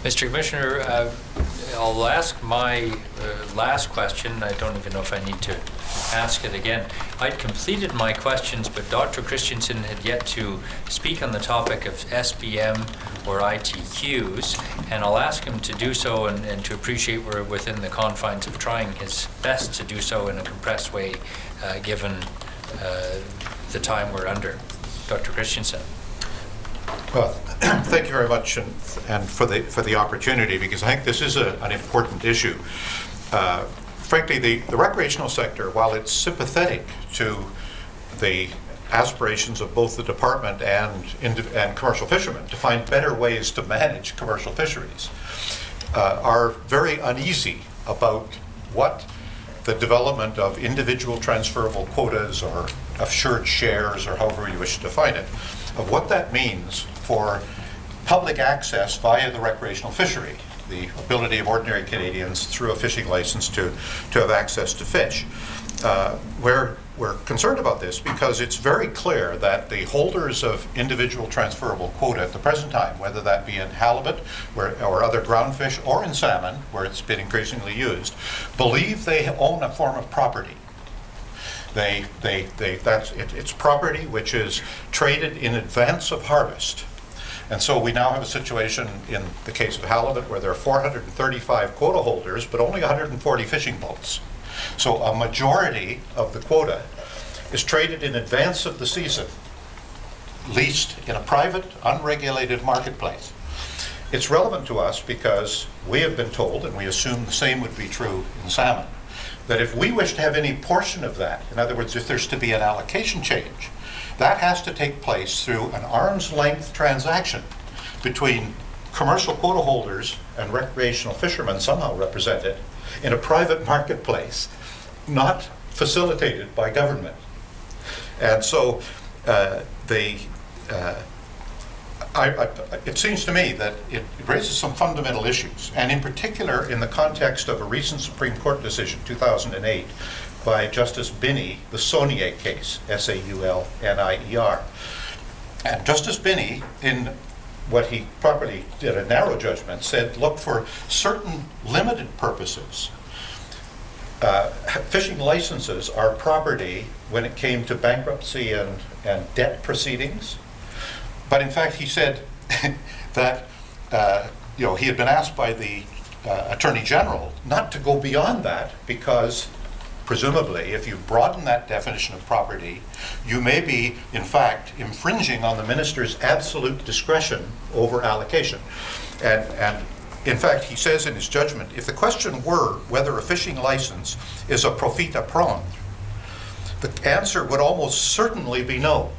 Mr. Commissioner, I'll ask my last question. I don't even know if I need to ask it again. I'd completed my questions, but Dr. Christensen had yet to speak on the topic of SBM or ITQs, and I'll ask him to do so and to appreciate we're within the confines of trying his best to do so in a compressed way, given the time we're under. Dr. Christensen. Well, thank you very much, and for the opportunity, because I think this is an important issue. Frankly, the recreational sector, while it's sympathetic to the aspirations of both the department and commercial fishermen to find better ways to manage commercial fisheries, are very uneasy about what the development of individual transferable quotas or assured shares, or however you wish to define it, of what that means for public access via the recreational fishery, the ability of ordinary Canadians through a fishing license to have access to fish. We're concerned about this because it's very clear that the holders of individual transferable quota at the present time, whether that be in halibut or other groundfish or in salmon, where it's been increasingly used, believe they own a form of property. It's property which is traded in advance of harvest. And so we now have a situation in the case of halibut where there are 435 quota holders, but only 140 fishing boats. So a majority of the quota is traded in advance of the season, leased in a private, unregulated marketplace. It's relevant to us because we have been told, and we assume the same would be true in salmon, that if we wish to have any portion of that, in other words, if there's to be an allocation change, that has to take place through an arm's length transaction between commercial quota holders and recreational fishermen, somehow represented, in a private marketplace, not facilitated by government. And so it seems to me that it raises some fundamental issues, and in particular in the context of a recent Supreme Court decision, 2008, by Justice Binney, the Saunier case, Saulnier. And Justice Binney, in what he properly did, a narrow judgment, said, look, for certain limited purposes, fishing licenses are property when it came to bankruptcy and debt proceedings. But in fact, he said that he had been asked by the Attorney General not to go beyond that because, presumably, if you broaden that definition of property, you may be, in fact, infringing on the minister's absolute discretion over allocation. And in fact, he says in his judgment, if the question were whether a fishing license is a profita prendre, the answer would almost certainly be no.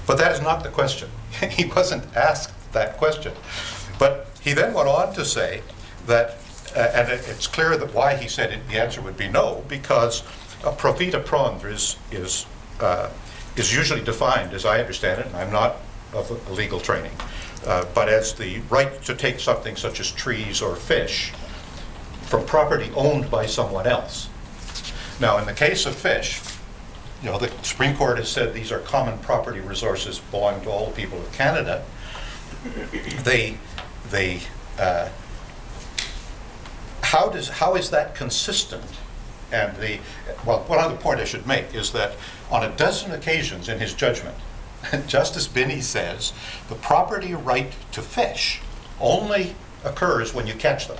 But that is not the question. He wasn't asked that question. But he then went on to say that, and it's clear that why he said the answer would be no, because a profita prendre is usually defined, as I understand it, and I'm not of a legal training, but as the right to take something such as trees or fish from property owned by someone else. Now, in the case of fish, the Supreme Court has said these are common property resources belonging to all people of Canada. How is that consistent? And one other point I should make is that on a dozen occasions in his judgment, Justice Binney says the property right to fish only occurs when you catch them.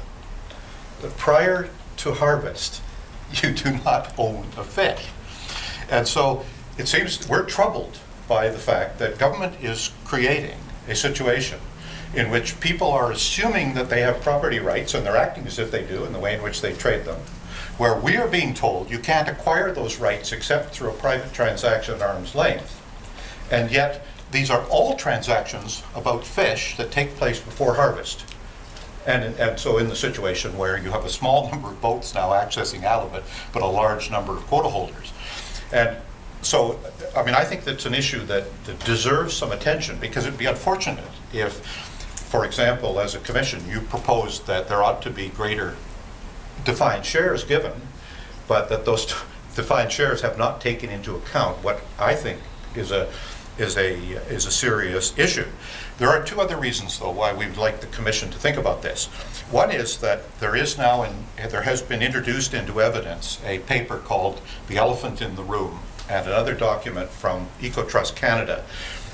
But prior to harvest, you do not own a fish. And so it seems we're troubled by the fact that government is creating a situation in which people are assuming that they have property rights, and they're acting as if they do in the way in which they trade them, where we are being told you can't acquire those rights except through a private transaction at arm's length. And yet these are all transactions about fish that take place before harvest. And so in the situation where you have a small number of boats now accessing halibut, but a large number of quota holders. And so, I think that's an issue that deserves some attention, because it'd be unfortunate if, for example, as a commission, you proposed that there ought to be greater defined shares given, but that those defined shares have not taken into account what I think is a is a serious issue. There are two other reasons, though, why we would like the Commission to think about this. One is that there has been introduced into evidence a paper called The Elephant in the Room, and another document from EcoTrust Canada,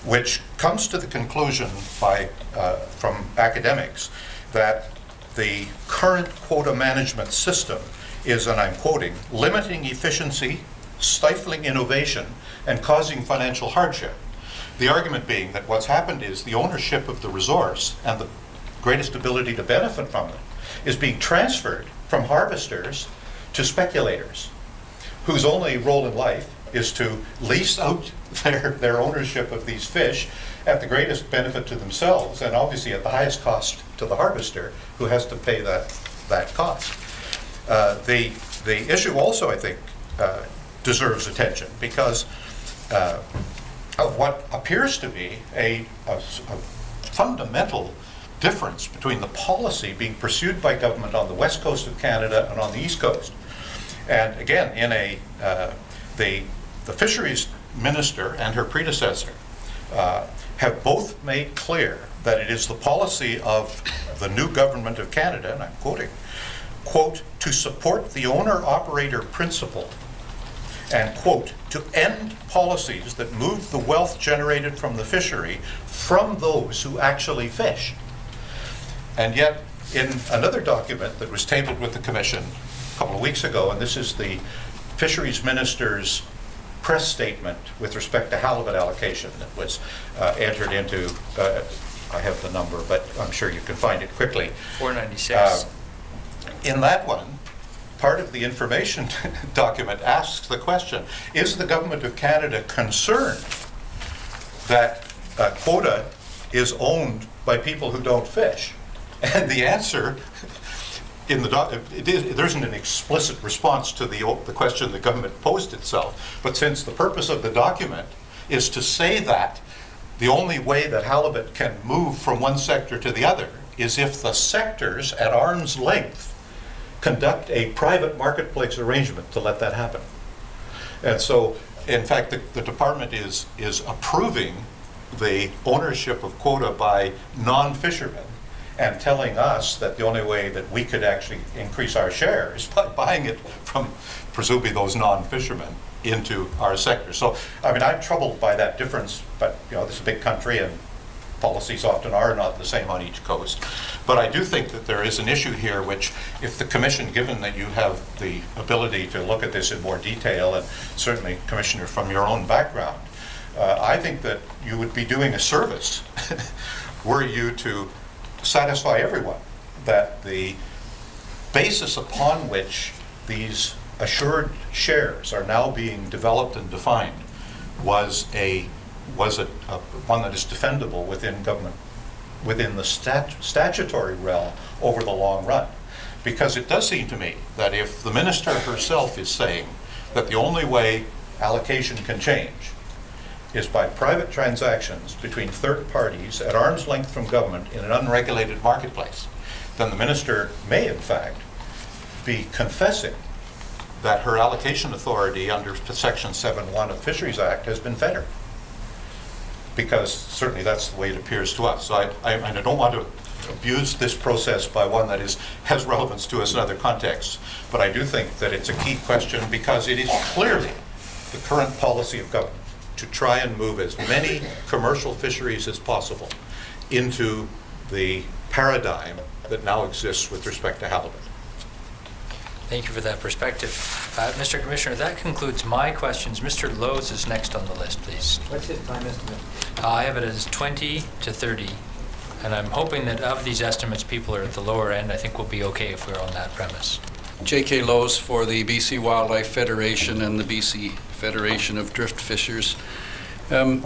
which comes to the conclusion from academics that the current quota management system is, and I'm quoting, limiting efficiency, stifling innovation, and causing financial hardship. The argument being that what's happened is the ownership of the resource and the greatest ability to benefit from it is being transferred from harvesters to speculators, whose only role in life is to lease out their ownership of these fish at the greatest benefit to themselves, and obviously at the highest cost to the harvester, who has to pay that cost. The issue also, I think, deserves attention because of what appears to be a fundamental difference between the policy being pursued by government on the west coast of Canada and on the east coast. And again, the fisheries minister and her predecessor have both made clear that it is the policy of the new government of Canada, and I'm quoting, quote, to support the owner-operator principle, and quote, to end policies that move the wealth generated from the fishery from those who actually fish. And yet, in another document that was tabled with the Commission a couple of weeks ago, and this is the fisheries minister's press statement with respect to halibut allocation that was entered into, I have the number, but I'm sure you can find it quickly. 496. In that one, part of the information document asks the question, is the government of Canada concerned that quota is owned by people who don't fish? And the answer, there isn't an explicit response to the question the government posed itself, but since the purpose of the document is to say that the only way that halibut can move from one sector to the other is if the sectors at arm's length conduct a private marketplace arrangement to let that happen. And so, in fact, the department is approving the ownership of quota by non-fishermen and telling us that the only way that we could actually increase our share is by buying it from presumably those non-fishermen into our sector. So, I mean, I'm troubled by that difference, but this is a big country and policies often are not the same on each coast. But I do think that there is an issue here which, if the Commission, given that you have the ability to look at this in more detail, and certainly, Commissioner, from your own background, I think that you would be doing a service were you to satisfy everyone that the basis upon which these assured shares are now being developed and defined was one that is defendable within government, within the statutory realm over the long run. Because it does seem to me that if the minister herself is saying that the only way allocation can change is by private transactions between third parties at arm's length from government in an unregulated marketplace, then the minister may in fact be confessing that her allocation authority under Section 7.1 of the Fisheries Act has been fettered. Because certainly that's the way it appears to us. So I don't want to abuse this process by one that has relevance to us in other contexts. But I do think that it's a key question because it is clearly the current policy of government to try and move as many commercial fisheries as possible into the paradigm that now exists with respect to halibut. Thank you for that perspective. Mr. Commissioner, that concludes my questions. Mr. Lowe's is next on the list, please. What's his time estimate? I have it as 20 to 30, and I'm hoping that of these estimates, people are at the lower end. I think we'll be okay if we're on that premise. J.K. Lowe's for the BC Wildlife Federation and the BC Federation of Drift Fishers.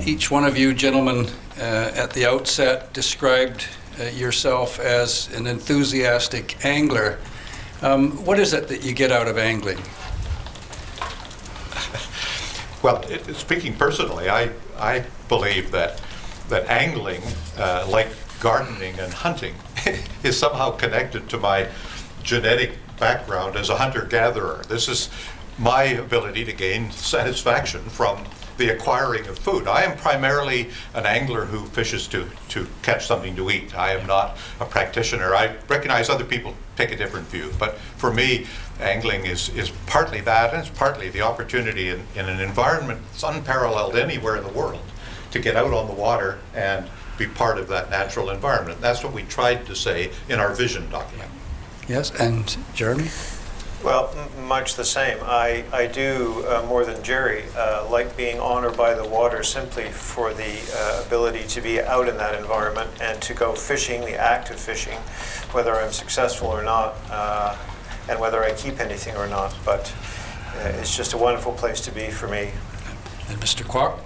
Each one of you gentlemen at the outset described yourself as an enthusiastic angler. What is it that you get out of angling? Well, speaking personally, I believe that angling, like gardening and hunting, is somehow connected to my genetic background as a hunter-gatherer. This is my ability to gain satisfaction from the acquiring of food. I am primarily an angler who fishes to catch something to eat. I am not a practitioner. I recognize other people take a different view, but for me, angling is partly that, and it's partly the opportunity in an environment that's unparalleled anywhere in the world to get out on the water and be part of that natural environment. That's what we tried to say in our vision document. Yes, and Jeremy? Well, much the same. I do, more than Jerry, like being honored by the water simply for the ability to be out in that environment and to go fishing, the act of fishing, whether I'm successful or not, and whether I keep anything or not. But it's just a wonderful place to be for me. And Mr. Kwok?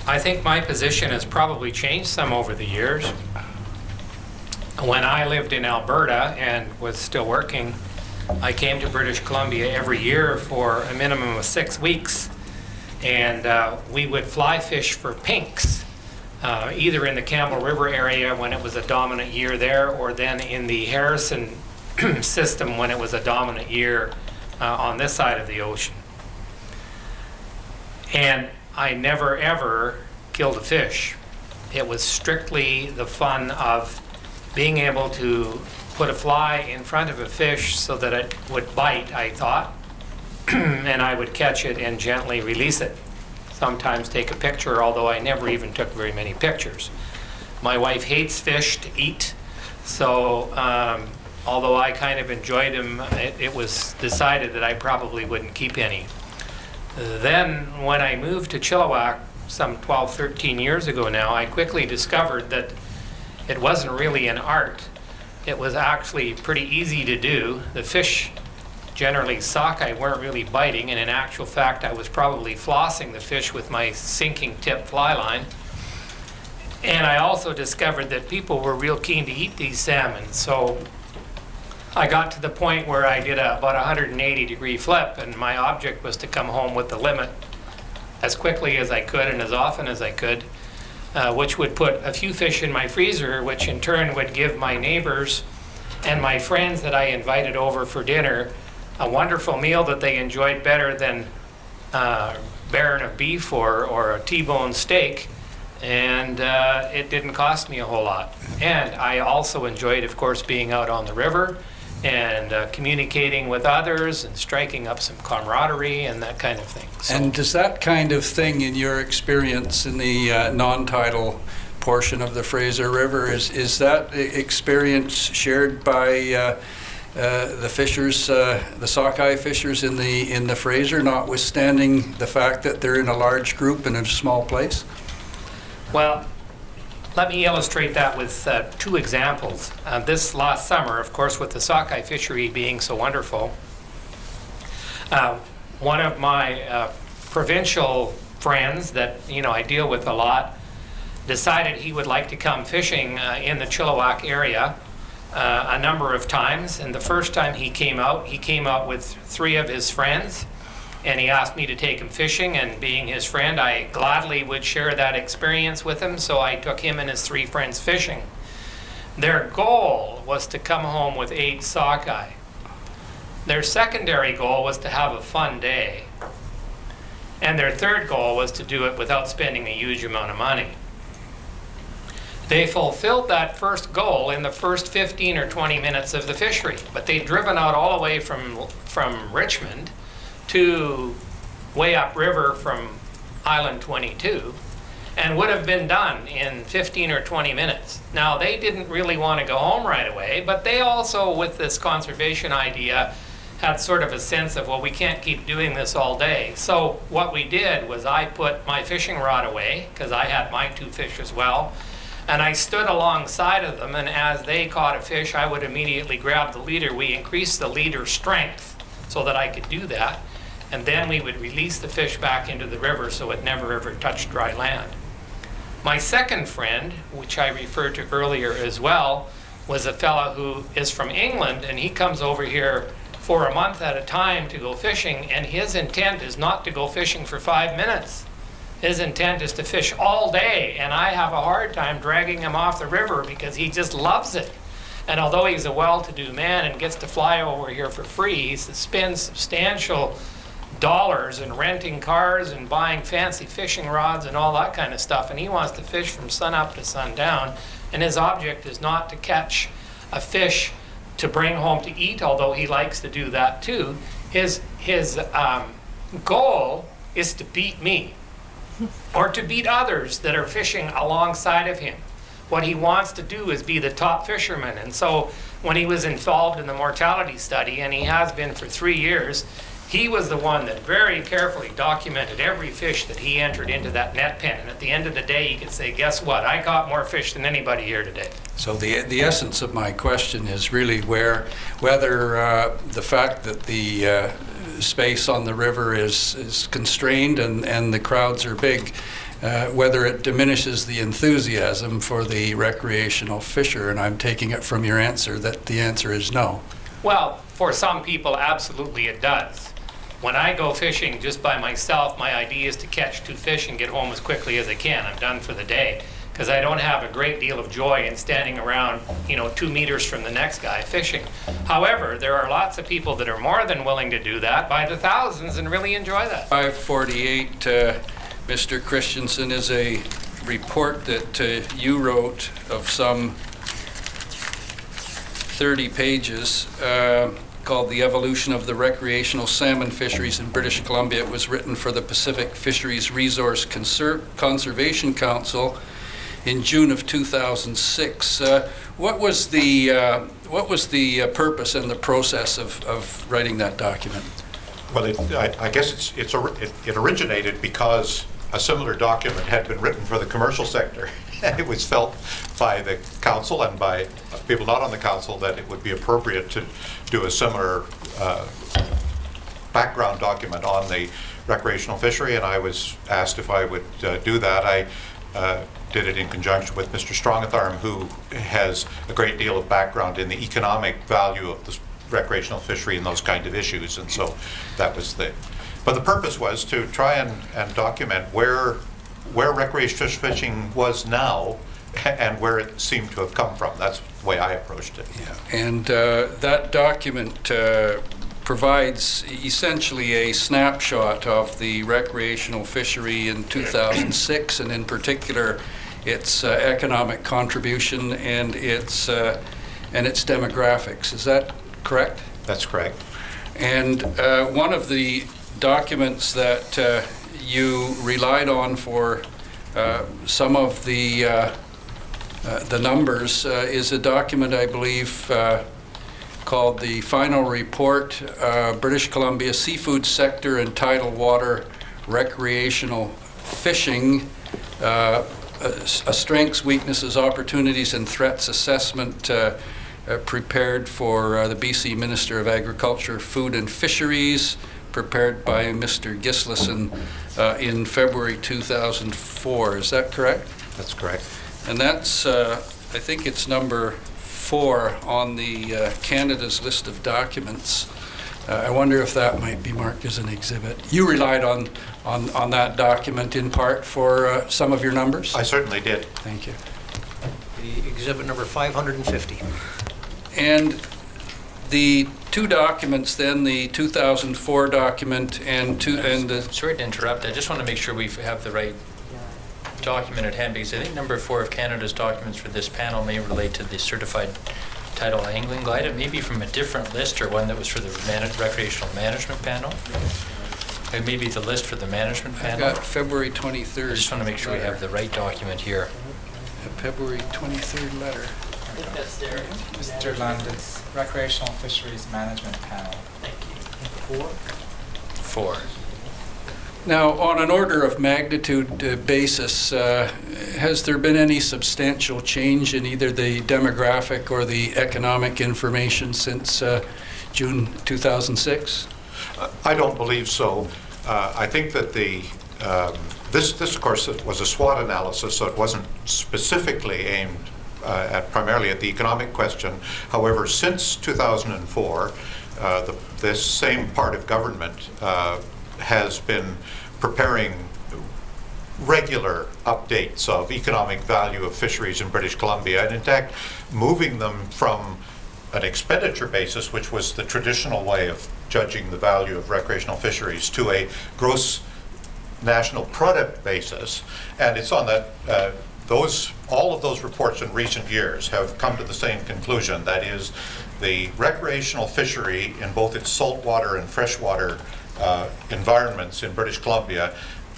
I think my position has probably changed some over the years. When I lived in Alberta and was still working, I came to British Columbia every year for a minimum of 6 weeks, and we would fly fish for pinks, either in the Campbell River area when it was a dominant year there, or then in the Harrison system when it was a dominant year on this side of the ocean. And I never ever killed a fish. It was strictly the fun of being able to put a fly in front of a fish so that it would bite, I thought, and I would catch it and gently release it. Sometimes take a picture, although I never even took very many pictures. My wife hates fish to eat, so although I kind of enjoyed them, it was decided that I probably wouldn't keep any. Then when I moved to Chilliwack some 12, 13 years ago now, I quickly discovered that it wasn't really an art. It was actually pretty easy to do. The fish, generally sockeye, weren't really biting, and in actual fact I was probably flossing the fish with my sinking tip fly line. And I also discovered that people were real keen to eat these salmon, so I got to the point where I did about a 180-degree flip, and my object was to come home with the limit as quickly as I could and as often as I could, which would put a few fish in my freezer, which in turn would give my neighbors and my friends that I invited over for dinner a wonderful meal that they enjoyed better than baron of beef or a T-bone steak, and it didn't cost me a whole lot. And I also enjoyed, of course, being out on the river and communicating with others and striking up some camaraderie and that kind of thing. So, And does that kind of thing, in your experience in the non-tidal portion of the Fraser River, is that experience shared by the fishers, the sockeye fishers in the Fraser, notwithstanding the fact that they're in a large group in a small place? well, let me illustrate that with 2 examples. This last summer, of course, with the sockeye fishery being so wonderful, one of my provincial friends that I deal with a lot decided he would like to come fishing in the Chilliwack area a number of times. And the first time he came out with 3 of his friends, and he asked me to take him fishing, and being his friend, I gladly would share that experience with him, so I took him and his 3 friends fishing. Their goal was to come home with 8 sockeye. Their secondary goal was to have a fun day. And their third goal was to do it without spending a huge amount of money. They fulfilled that first goal in the first 15 or 20 minutes of the fishery, but they'd driven out all the way from Richmond to way upriver from Island 22 and would have been done in 15 or 20 minutes. Now, they didn't really want to go home right away, but they also, with this conservation idea, had sort of a sense of, well, we can't keep doing this all day. So what we did was I put my fishing rod away, because I had my 2 fish as well, and I stood alongside of them, and as they caught a fish, I would immediately grab the leader. We increased the leader strength so that I could do that, and then we would release the fish back into the river so it never ever touched dry land. My second friend, which I referred to earlier as well, was a fellow who is from England, and he comes over here for a month at a time to go fishing, and his intent is not to go fishing for 5 minutes. His intent is to fish all day, and I have a hard time dragging him off the river because he just loves it. And although he's a well-to-do man and gets to fly over here for free, he spends substantial dollars in renting cars and buying fancy fishing rods and all that kind of stuff. And he wants to fish from sun up to sundown. And his object is not to catch a fish to bring home to eat, although he likes to do that too. His goal is to beat me or to beat others that are fishing alongside of him. What he wants to do is be the top fisherman. And so when he was involved in the mortality study, and he has been for 3 years, he was the one that very carefully documented every fish that he entered into that net pen. And at the end of the day, he could say, guess what? I caught more fish than anybody here today. So the essence of my question is really whether the fact that the space on the river is constrained and the crowds are big, whether it diminishes the enthusiasm for the recreational fisher. And I'm taking it from your answer that the answer is no. Well, for some people, absolutely it does. When I go fishing just by myself, my idea is to catch 2 fish and get home as quickly as I can. I'm done for the day, because I don't have a great deal of joy in standing around, 2 meters from the next guy fishing. However, there are lots of people that are more than willing to do that by the thousands and really enjoy that. 548, Mr. Christensen, is a report that you wrote of some 30 pages called The Evolution of the Recreational Salmon Fisheries in British Columbia. It was written for the Pacific Fisheries Resource Conservation Council in June of 2006. What was the purpose and the process of writing that document? Well, I guess it originated because a similar document had been written for the commercial sector. And it was felt by the council and by people not on the council that it would be appropriate to do a similar background document on the recreational fishery, and I was asked if I would do that. I did it in conjunction with Mr. Strongatharm, who has a great deal of background in the economic value of the recreational fishery and those kind of issues, and so that was but the purpose was to try and document where recreational fishing was now and where it seemed to have come from. That's the way I approached it. Yeah. And that document provides essentially a snapshot of the recreational fishery in 2006, and in particular its economic contribution and its demographics. Is that correct? That's correct. And one of the documents that you relied on for some of the numbers is a document, I believe, called the Final Report, British Columbia Seafood Sector and Tidal Water Recreational Fishing, a Strengths, Weaknesses, Opportunities and Threats Assessment prepared for the BC Minister of Agriculture, Food and Fisheries, prepared by Mr. Gislason in February 2004. Is that correct? That's correct. And that's, I think it's number 4 on the Canada's list of documents. I wonder if that might be marked as an exhibit. You relied on that document in part for some of your numbers? I certainly did. Thank you. The exhibit number 550. And the 2 documents then, the 2004 document and the... Sorry to interrupt. I just want to make sure we have the right document at hand, because I think number 4 of Canada's documents for this panel may relate to the certified tidal angling guide. It may be from a different list or one that was for the recreational management panel. It may be the list for the management panel. I've got February 23rd. I just want to make sure we have the right document here. A February 23rd letter. Mr. Lund, it's Recreational Fisheries Management Panel. Thank you. 4. Now, on an order of magnitude basis, has there been any substantial change in either the demographic or the economic information since June 2006? I don't believe so. I think that this of course was a SWOT analysis, so it wasn't specifically aimed primarily at the economic question. However, since 2004, this same part of government has been preparing regular updates of economic value of fisheries in British Columbia. And in fact, moving them from an expenditure basis, which was the traditional way of judging the value of recreational fisheries, to a gross national product basis. And it's on that, all of those reports in recent years have come to the same conclusion. That is, the recreational fishery in both its saltwater and freshwater environments in British Columbia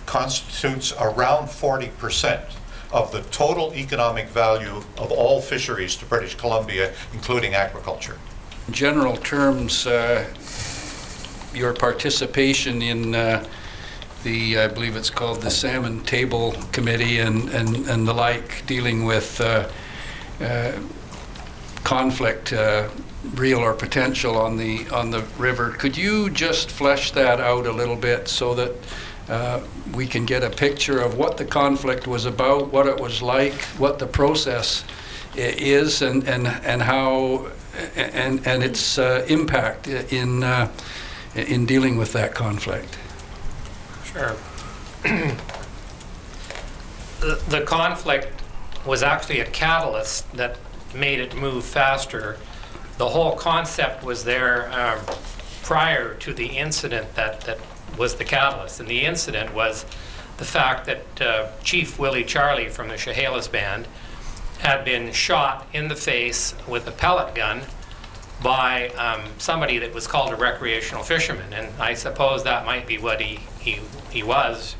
constitutes around 40% of the total economic value of all fisheries to British Columbia, including agriculture. In general terms, your participation in I believe it's called the Salmon Table Committee and the like, dealing with conflict, real or potential, on the river. Could you just flesh that out a little bit so that we can get a picture of what the conflict was about, what it was like, what the process is, and how and its impact in dealing with that conflict? Sure. The conflict was actually a catalyst that made it move faster. The whole concept was there prior to the incident that was the catalyst. And the incident was the fact that Chief Willie Charlie from the Chehalis Band had been shot in the face with a pellet gun by somebody that was called a recreational fisherman. And I suppose that might be what he was.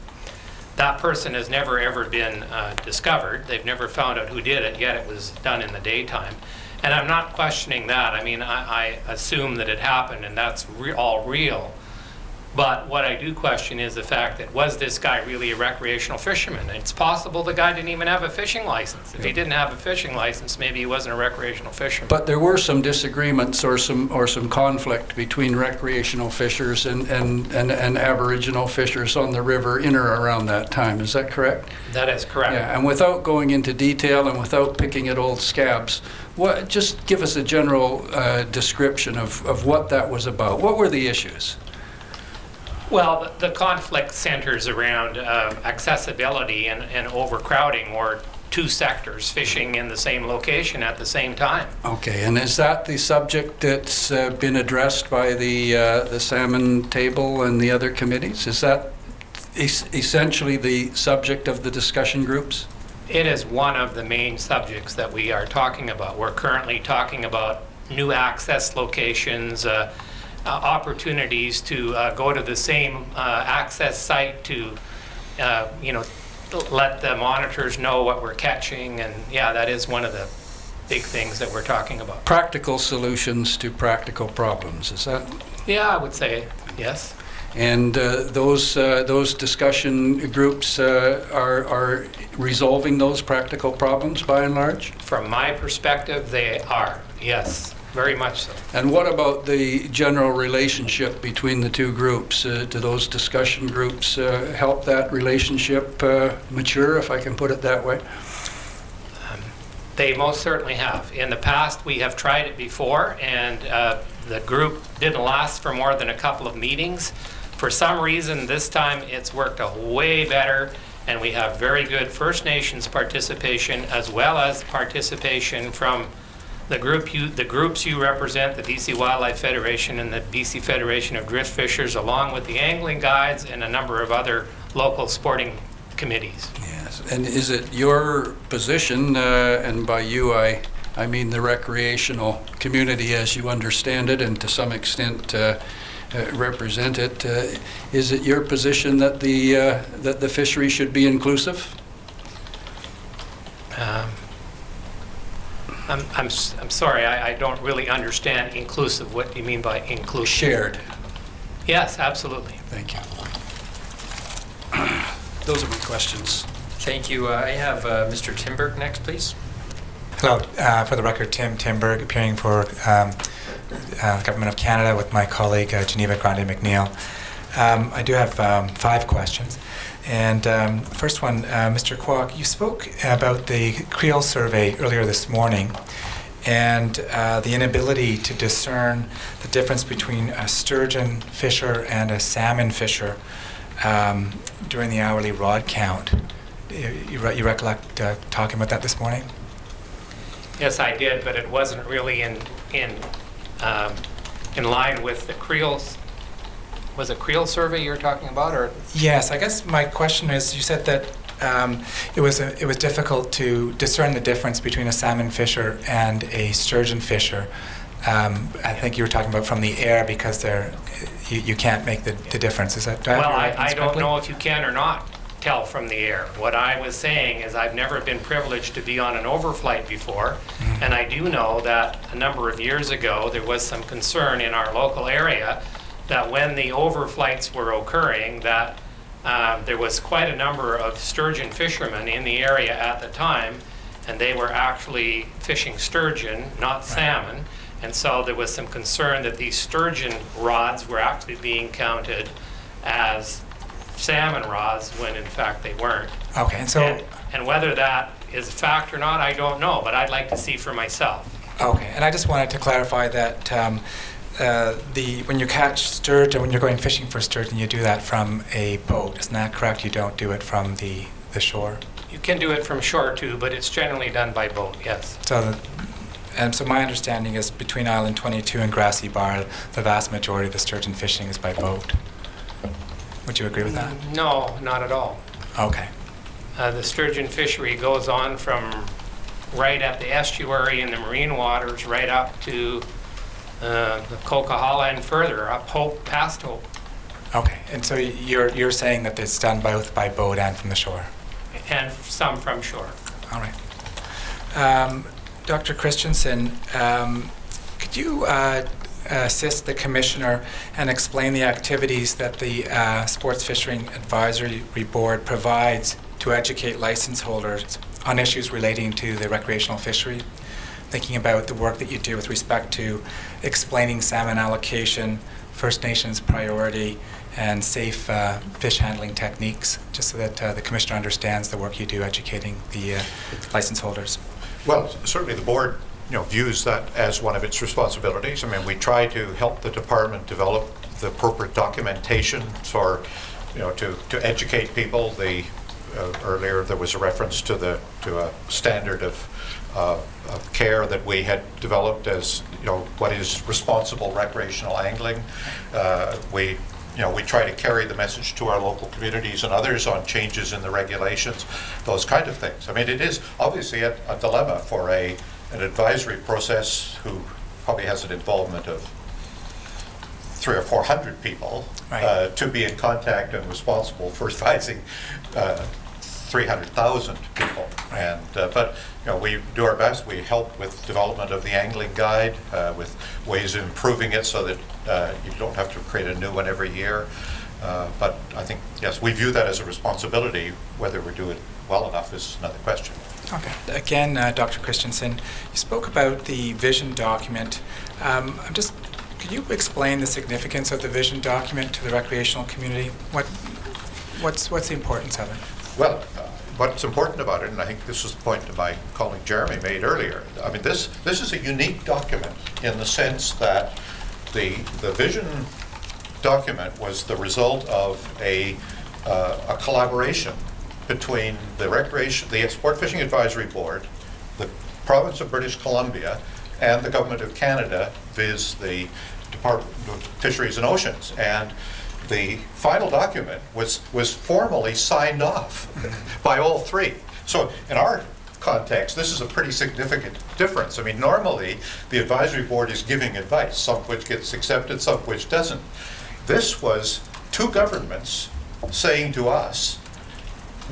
That person has never ever been discovered. They've never found out who did it, yet it was done in the daytime. And I'm not questioning that. I mean, I assume that it happened and that's all real. But what I do question is the fact that, was this guy really a recreational fisherman? It's possible the guy didn't even have a fishing license. If he didn't have a fishing license, maybe he wasn't a recreational fisherman. But there were some disagreements or some conflict between recreational fishers and Aboriginal fishers on the river in or around that time. Is that correct? That is correct. Yeah, and without going into detail and without picking at old scabs, just give us a general description of what that was about. What were the issues? Well, the conflict centers around accessibility and overcrowding, or two sectors fishing in the same location at the same time. Okay, and is that the subject that's been addressed by the Salmon Table and the other committees? Is that essentially the subject of the discussion groups? It is one of the main subjects that we are talking about. We're currently talking about new access locations, opportunities to go to the same access site to, let the monitors know what we're catching. And yeah, that is one of the big things that we're talking about. Practical solutions to practical problems, is that? Yeah, I would say yes. And those discussion groups are resolving those practical problems by and large? From my perspective, they are, yes. Very much so. And what about the general relationship between the two groups? Do those discussion groups help that relationship mature, if I can put it that way? They most certainly have. In the past, we have tried it before, and the group didn't last for more than a couple of meetings. For some reason, this time it's worked way better, and we have very good First Nations participation, as well as participation from the groups you represent, the BC Wildlife Federation and the BC Federation of Drift Fishers, along with the angling guides and a number of other local sporting committees. Yes, and is it your position, and by you I mean the recreational community as you understand it and to some extent represent it, is it your position that the fishery should be inclusive? I'm sorry, I don't really understand inclusive. What do you mean by inclusive? Shared. Yes, absolutely. Thank you. Those are my questions. Thank you. I have Mr. Timberg next, please. Hello. For the record, Tim Timberg, appearing for the Government of Canada with my colleague Geneva Grande McNeil. I do have 5 questions. And first one, Mr. Kwok, you spoke about the Creel survey earlier this morning and the inability to discern the difference between a sturgeon fisher and a salmon fisher during the hourly rod count. You recollect talking about that this morning? Yes, I did, but it wasn't really in line with the Creel's. Was it Creel survey you were talking about, or? Yes, I guess my question is, you said that it was difficult to discern the difference between a salmon fisher and a sturgeon fisher. I think you were talking about from the air because you can't make the difference. Is that? Well, I don't know if you can or not tell from the air. What I was saying is I've never been privileged to be on an overflight before, and I do know that a number of years ago there was some concern in our local area that when the overflights were occurring, that there was quite a number of sturgeon fishermen in the area at the time, and they were actually fishing sturgeon, not salmon. And so there was some concern that these sturgeon rods were actually being counted as salmon rods when in fact they weren't. Okay, and so... And whether that is a fact or not, I don't know, but I'd like to see for myself. Okay, and I just wanted to clarify that when you catch sturgeon, when you're going fishing for sturgeon, you do that from a boat. Isn't that correct? You don't do it from the shore? You can do it from shore too, but it's generally done by boat, yes. So my understanding is between Island 22 and Grassy Bar, the vast majority of the sturgeon fishing is by boat. Would you agree with that? No, not at all. Okay. The sturgeon fishery goes on from right at the estuary in the marine waters right up to the Coquihalla and further, up Hope, past Hope. Okay, and so you're saying that it's done both by boat and from the shore? And some from shore. All right. Dr. Christensen, could you assist the Commissioner and explain the activities that the Sports Fishing Advisory Board provides to educate license holders on issues relating to the recreational fishery? Thinking about the work that you do with respect to explaining salmon allocation, First Nations priority, and safe fish handling techniques, just so that the Commissioner understands the work you do educating the license holders. Well, certainly the board, views that as one of its responsibilities. I mean, we try to help the department develop the appropriate documentation for, to educate people. Earlier there was a reference to a standard of care that we had developed as, what is responsible recreational angling. We try to carry the message to our local communities and others on changes in the regulations, those kind of things. I mean, it is obviously a dilemma for an advisory process who probably has an involvement of 300 or 400 people, right, to be in contact and responsible for advising 300,000 people. And but we do our best. We help with development of the angling guide, with ways of improving it so that you don't have to create a new one every year. But I think, yes, we view that as a responsibility. Whether we do it well enough is another question. Okay. Again, Dr. Christensen, you spoke about the vision document. Could you explain the significance of the vision document to the recreational community? What's the importance of it? Well, what's important about it, and I think this is the point that my colleague Jeremy made earlier, I mean, this is a unique document in the sense that the vision document was the result of a collaboration between the Sport Fishing Advisory Board, the Province of British Columbia, and the Government of Canada, viz. The Department of Fisheries and Oceans. And the final document was formally signed off by all three. So in our context, this is a pretty significant difference. I mean, normally the advisory board is giving advice, some of which gets accepted, some of which doesn't. This was two governments saying to us,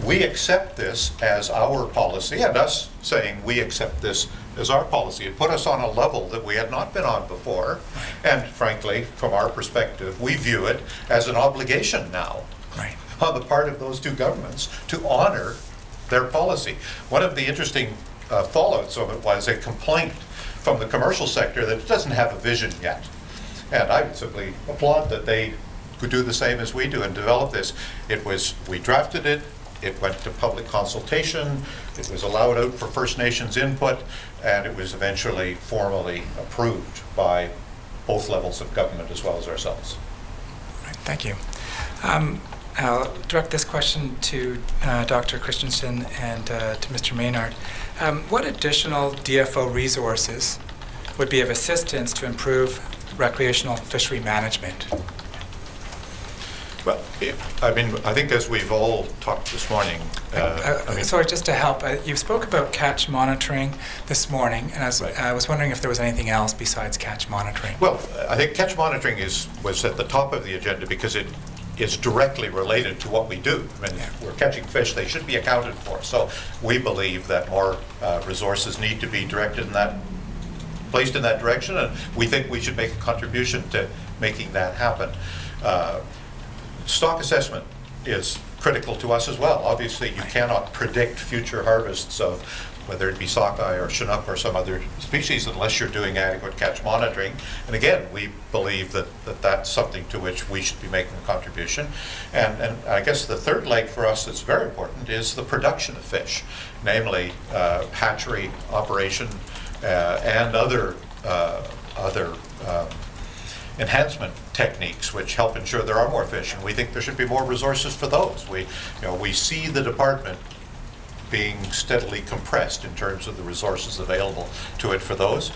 we accept this as our policy, and us saying we accept this as our policy. It put us on a level that we had not been on before, and frankly, from our perspective, we view it as an obligation now, right, on the part of those two governments to honor their policy. One of the interesting fallouts of it was a complaint from the commercial sector that it doesn't have a vision yet. And I would simply applaud that they could do the same as we do and develop this. We drafted it, it went to public consultation, it was allowed out for First Nations input, and it was eventually formally approved by both levels of government as well as ourselves. Right, thank you. I'll direct this question to Dr. Christensen and to Mr. Maynard. What additional DFO resources would be of assistance to improve recreational fishery management? Well, I think as we've all talked this morning, Sorry, just to help, you spoke about catch monitoring this morning, and I was wondering if there was anything else besides catch monitoring. well, I think catch monitoring was at the top of the agenda because it is directly related to what we do. I mean, we're catching fish, they should be accounted for. So we believe that more resources need to be placed in that direction, and we think we should make a contribution to making that happen. Stock assessment is critical to us as well. Obviously, you cannot predict future harvests of whether it be sockeye or chinook or some other species unless you're doing adequate catch monitoring. And again, we believe that that's something to which we should be making a contribution. And I guess the third leg for us that's very important is the production of fish, namely hatchery operation and other enhancement techniques which help ensure there are more fish, and we think there should be more resources for those. We see the department being steadily compressed in terms of the resources available to it for those.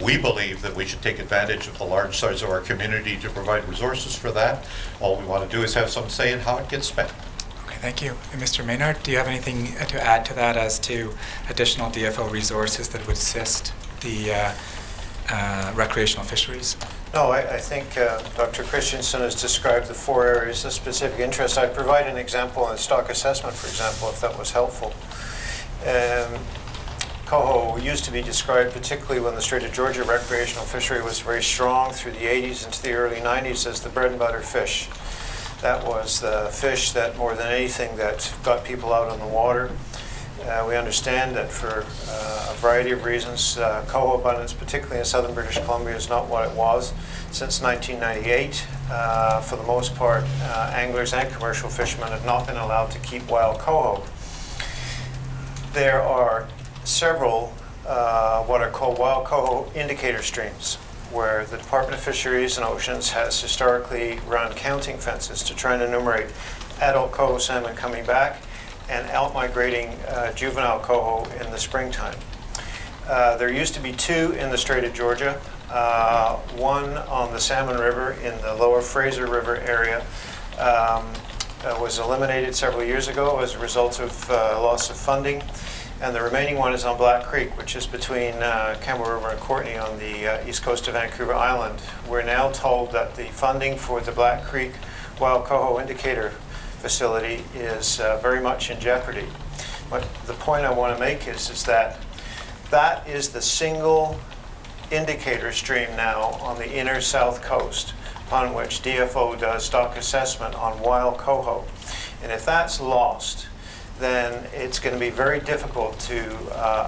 We believe that we should take advantage of the large size of our community to provide resources for that. All we want to do is have some say in how it gets spent. Okay, thank you. And Mr. Maynard, do you have anything to add to that as to additional DFO resources that would assist the recreational fisheries? No, I think Dr. Christensen has described the 4 areas of specific interest. I'd provide an example on stock assessment, for example, if that was helpful. Coho used to be described, particularly when the Strait of Georgia recreational fishery was very strong through the 80s into the early 90s, as the bread and butter fish. That was the fish that, more than anything, that got people out on the water. We understand that for a variety of reasons, coho abundance, particularly in southern British Columbia, is not what it was. Since 1998, for the most part, anglers and commercial fishermen have not been allowed to keep wild coho. There are several what are called wild coho indicator streams, where the Department of Fisheries and Oceans has historically run counting fences to try and enumerate adult coho salmon coming back and out-migrating juvenile coho in the springtime. There used to be 2 in the Strait of Georgia, one on the Salmon River in the lower Fraser River area. Was eliminated several years ago as a result of loss of funding. And the remaining one is on Black Creek, which is between Campbell River and Courtenay on the east coast of Vancouver Island. We're now told that the funding for the Black Creek Wild Coho Indicator facility is very much in jeopardy. But the point I want to make is that that is the single indicator stream now on the inner south coast upon which DFO does stock assessment on wild coho. And if that's lost, then it's going to be very difficult to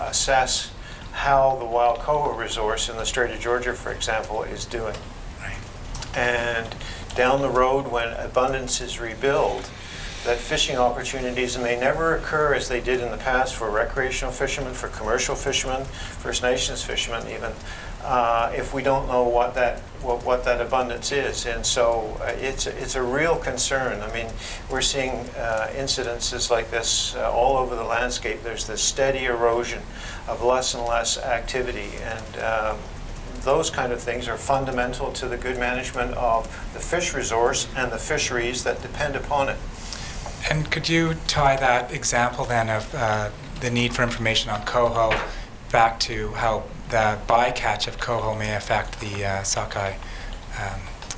assess how the wild coho resource in the Strait of Georgia, for example, is doing. Right. And down the road, when abundance is rebuilt, that fishing opportunities may never occur as they did in the past for recreational fishermen, for commercial fishermen, First Nations fishermen even, if we don't know what that abundance is. And so it's a real concern. I mean, we're seeing incidences like this all over the landscape. There's this steady erosion of less and less activity, and those kind of things are fundamental to the good management of the fish resource and the fisheries that depend upon it. And could you tie that example then of the need for information on coho back to how the bycatch of coho may affect the sockeye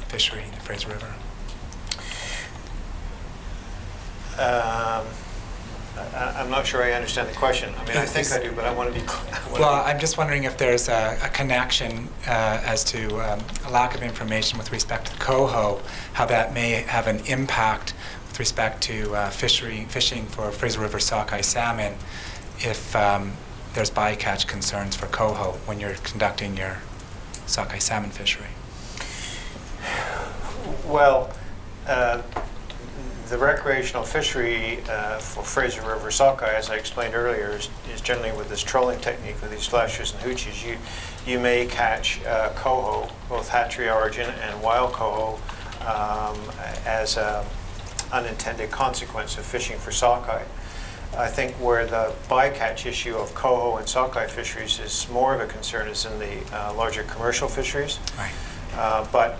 fishery in the Fraser River? I'm not sure I understand the question. I mean, I think I do, but I want to be clear. Well, I'm just wondering if there's a connection as to a lack of information with respect to coho, how that may have an impact with respect to fishing for Fraser River sockeye salmon if there's bycatch concerns for coho when you're conducting your sockeye salmon fishery. Well, the recreational fishery for Fraser River sockeye, as I explained earlier, is generally with this trolling technique with these flashers and hoochies. You may catch coho, both hatchery origin and wild coho, as a unintended consequence of fishing for sockeye. I think where the bycatch issue of coho and sockeye fisheries is more of a concern is in the larger commercial fisheries. Right. But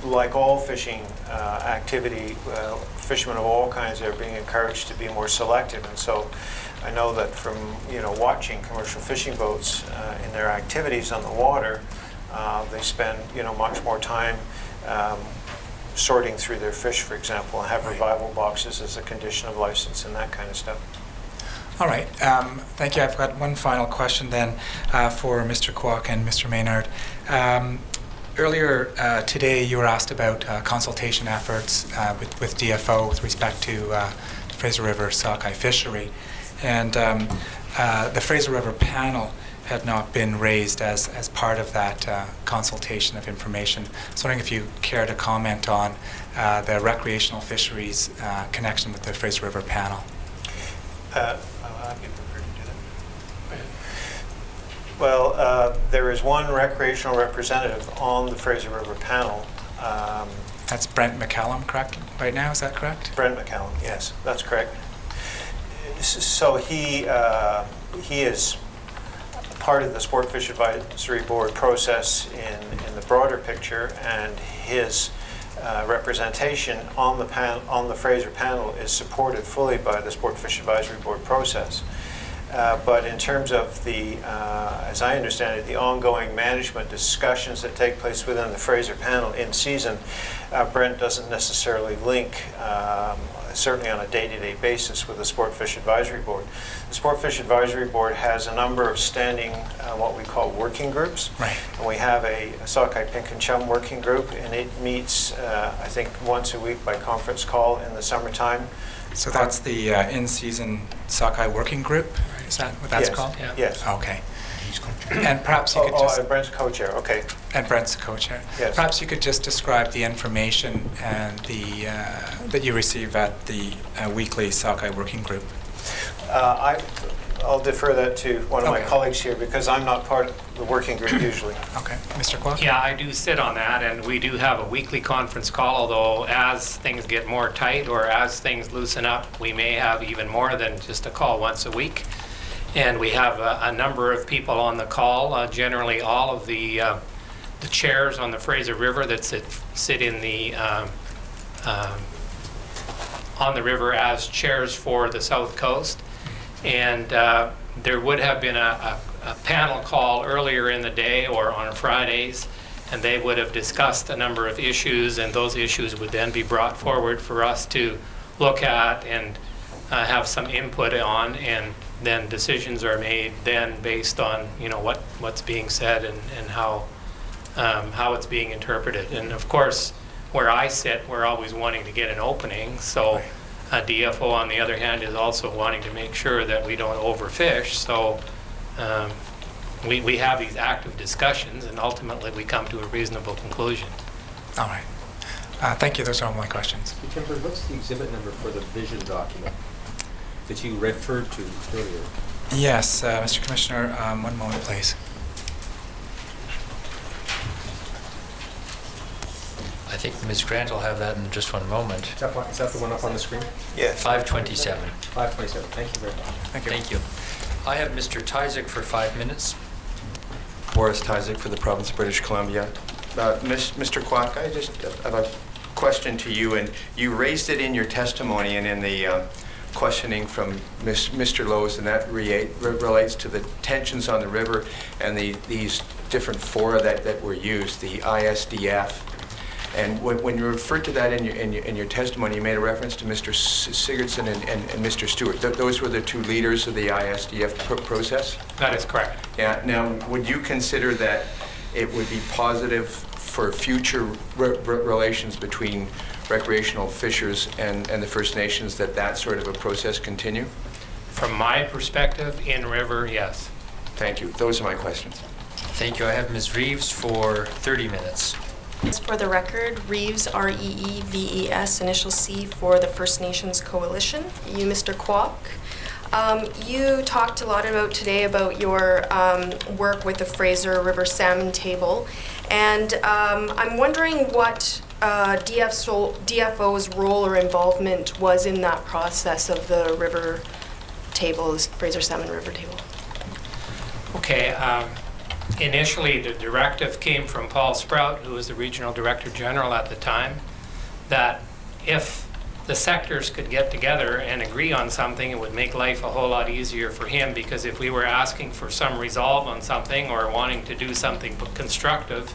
like all fishing activity, fishermen of all kinds are being encouraged to be more selective. And so I know that from watching commercial fishing boats in their activities on the water, they spend much more time sorting through their fish, for example, and have revival boxes as a condition of license and that kind of stuff. All right. Thank you. I've got one final question then for Mr. Kwok and Mr. Maynard. Earlier today, you were asked about consultation efforts with DFO with respect to Fraser River sockeye fishery, and the Fraser River panel had not been raised as part of that consultation of information. I was wondering if you care to comment on the recreational fisheries connection with the Fraser River panel. I'll be prepared to do that. Well, there is one recreational representative on the Fraser River panel. That's Brent McCallum, correct? Right now, is that correct? Brent McCallum, yes, that's correct. So he is part of the Sport Fish Advisory Board process in the broader picture, and his representation on the Fraser panel is supported fully by the Sport Fish Advisory Board process. But in terms of the, as I understand it, the ongoing management discussions that take place within the Fraser panel in season, Brent doesn't necessarily link, certainly on a day-to-day basis, with the Sport Fish Advisory Board. The Sport Fish Advisory Board has a number of standing, what we call working groups. Right. And we have a sockeye pink and chum working group, and it meets, I think, once a week by conference call in the summertime. So that's the in-season sockeye working group? Is that what that's called? Yeah. Yes. Okay. And perhaps you could just... Brent's co-chair, okay. And Brent's the co-chair. Yes. Perhaps you could just describe the information and the that you receive at the weekly sockeye working group. I'll defer that to one of my Okay. colleagues here because I'm not part of the working group usually. Okay. Mr. Kwok? Yeah, I do sit on that, and we do have a weekly conference call, although as things get more tight or as things loosen up, we may have even more than just a call once a week. And we have a number of people on the call, generally all of the chairs on the Fraser River that sit in the on the river as chairs for the South Coast. And there would have been a panel call earlier in the day or on Fridays, and they would have discussed a number of issues, and those issues would then be brought forward for us to look at and have some input on, and then decisions are made then based on what's being said and how it's being interpreted. And of course, where I sit, we're always wanting to get an opening, so a DFO on the other hand is also wanting to make sure that we don't overfish. So we have these active discussions, and ultimately we come to a reasonable conclusion. All right. Thank you. Those are all my questions. Timber, what's the exhibit number for the vision document that you referred to earlier? Yes, Mr. Commissioner, one moment, please. I think Ms. Grant will have that in just one moment. Is that the one up on the screen? Yes. 527. 5:27. Thank you very much. Thank you. Thank you. I have Mr. Tyzik for 5 minutes. Boris Tyzik for the province of British Columbia. Mr. Kwok, I just have a question to you, and you raised it in your testimony and in the questioning from Mr. Lowe's, and that relates to the tensions on the river and these different fora that were used, the ISDF. And when you referred to that in your testimony, you made a reference to Mr. Sigurdsson and Mr. Stewart. Those were the two leaders of the ISDF process? That is correct. Yeah. Now, would you consider that it would be positive for future relations between recreational fishers and the First Nations that sort of a process continue? From my perspective, in river, yes. Thank you. Those are my questions. Thank you. I have Ms. Reeves for 30 minutes. For the record, Reeves, R-E-E-V-E-S, initial C for the First Nations Coalition. You, Mr. Kwok, you talked a lot today about your work with the Fraser River Salmon Table, and I'm wondering what DFO's role or involvement was in that process of the river tables, Fraser Salmon River table. Okay, initially the directive came from Paul Sprout, who was the Regional Director General at the time, that if the sectors could get together and agree on something, it would make life a whole lot easier for him, because if we were asking for some resolve on something or wanting to do something constructive,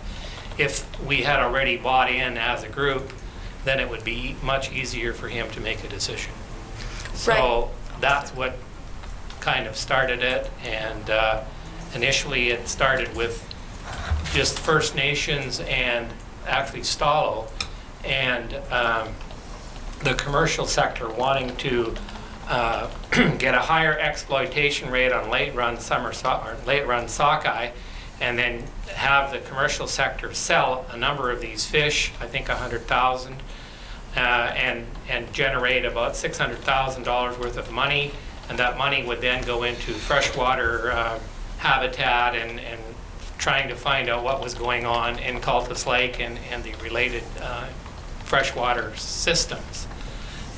if we had already bought in as a group, then it would be much easier for him to make a decision. So that's what kind of started it, and initially it started with just First Nations and actually Stalo, and the commercial sector wanting to get a higher exploitation rate on late-run sockeye, and then have the commercial sector sell a number of these fish, I think 100,000, and generate about $600,000 worth of money, and that money would then go into freshwater habitat and trying to find out what was going on in Cultus Lake and the related freshwater systems.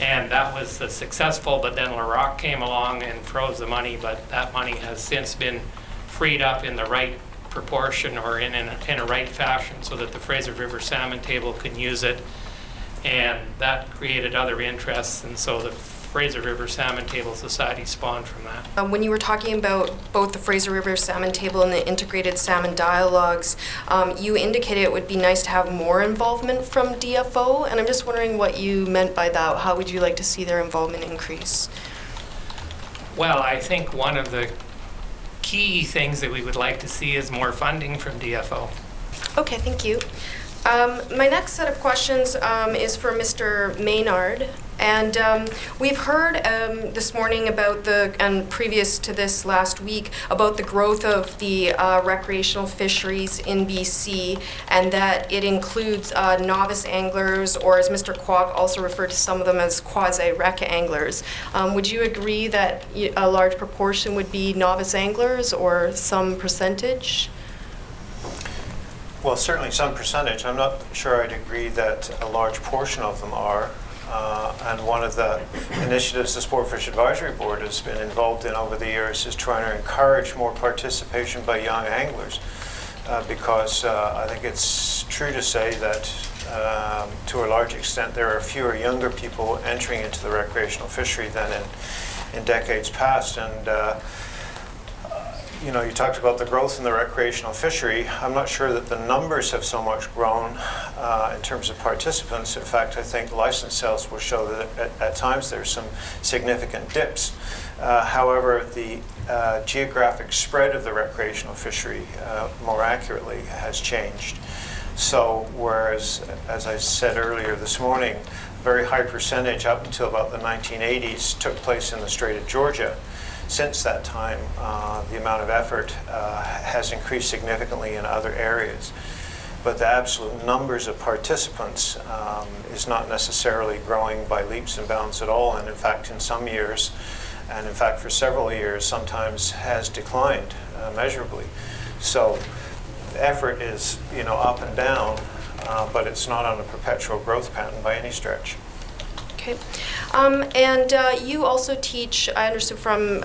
And that was successful, but then LaRock came along and froze the money, but that money has since been freed up in the right proportion or in a right fashion so that the Fraser River Salmon Table can use it, and that created other interests, and so the Fraser River Salmon Table Society spawned from that. When you were talking about both the Fraser River Salmon Table and the Integrated Salmon Dialogues, you indicated it would be nice to have more involvement from DFO, and I'm just wondering what you meant by that. How would you like to see their involvement increase? Well, I think one of the key things that we would like to see is more funding from DFO. Okay, thank you. My next set of questions is for Mr. Maynard. And we've heard this morning about and previous to this last week, about the growth of the recreational fisheries in BC, and that it includes novice anglers, or as Mr. Kwok also referred to some of them as quasi-rec anglers. Would you agree that a large proportion would be novice anglers, or some percentage? Well, certainly some percentage. I'm not sure I'd agree that a large portion of them are. And one of the initiatives the Sportfish Advisory Board has been involved in over the years is trying to encourage more participation by young anglers, because I think it's true to say that to a large extent there are fewer younger people entering into the recreational fishery than in decades past. And you know, you talked about the growth in the recreational fishery. I'm not sure that the numbers have so much grown in terms of participants. In fact, I think license sales will show that at times there's some significant dips. However, the geographic spread of the recreational fishery, more accurately, has changed. So whereas, as I said earlier this morning, a very high percentage up until about the 1980s took place in the Strait of Georgia, since that time, the amount of effort has increased significantly in other areas. But the absolute numbers of participants is not necessarily growing by leaps and bounds at all, and in fact in some years, and in fact for several years, sometimes has declined measurably. So effort is, you know, up and down, but it's not on a perpetual growth pattern by any stretch. Okay. And you also teach, I understood from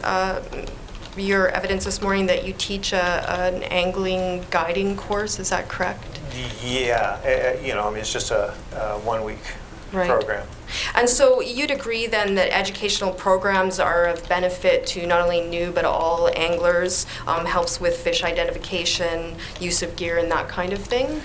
your evidence this morning, that you teach an angling guiding course. Is that correct? Yeah, you know, I mean, it's just a one-week program. And so you'd agree then that educational programs are of benefit to not only new but all anglers, helps with fish identification, use of gear, and that kind of thing?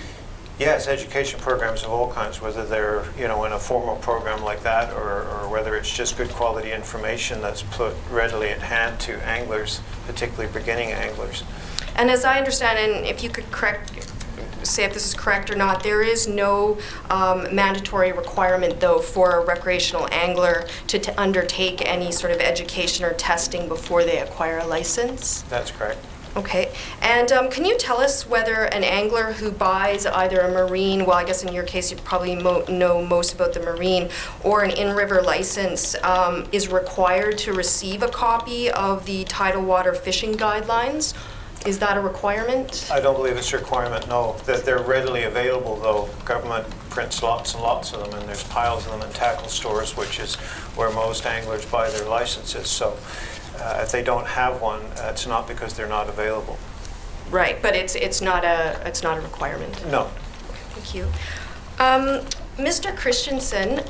Yes, education programs of all kinds, whether they're, you know, in a formal program like that, or whether it's just good quality information that's put readily at hand to anglers, particularly beginning anglers. And as I understand, and if you could say if this is correct or not, there is no mandatory requirement, though, for a recreational angler to undertake any sort of education or testing before they acquire a license? That's correct. Okay, and can you tell us whether an angler who buys either a marine, well, I guess in your case you probably know most about the marine, or an in-river license is required to receive a copy of the tidal water fishing guidelines? Is that a requirement? I don't believe it's a requirement, no. That they're readily available, though. Government prints lots and lots of them, and there's piles of them in tackle stores, which is where most anglers buy their licenses. So if they don't have one, it's not because they're not available. Right, but it's not a requirement. No. Thank you. Mr. Christensen,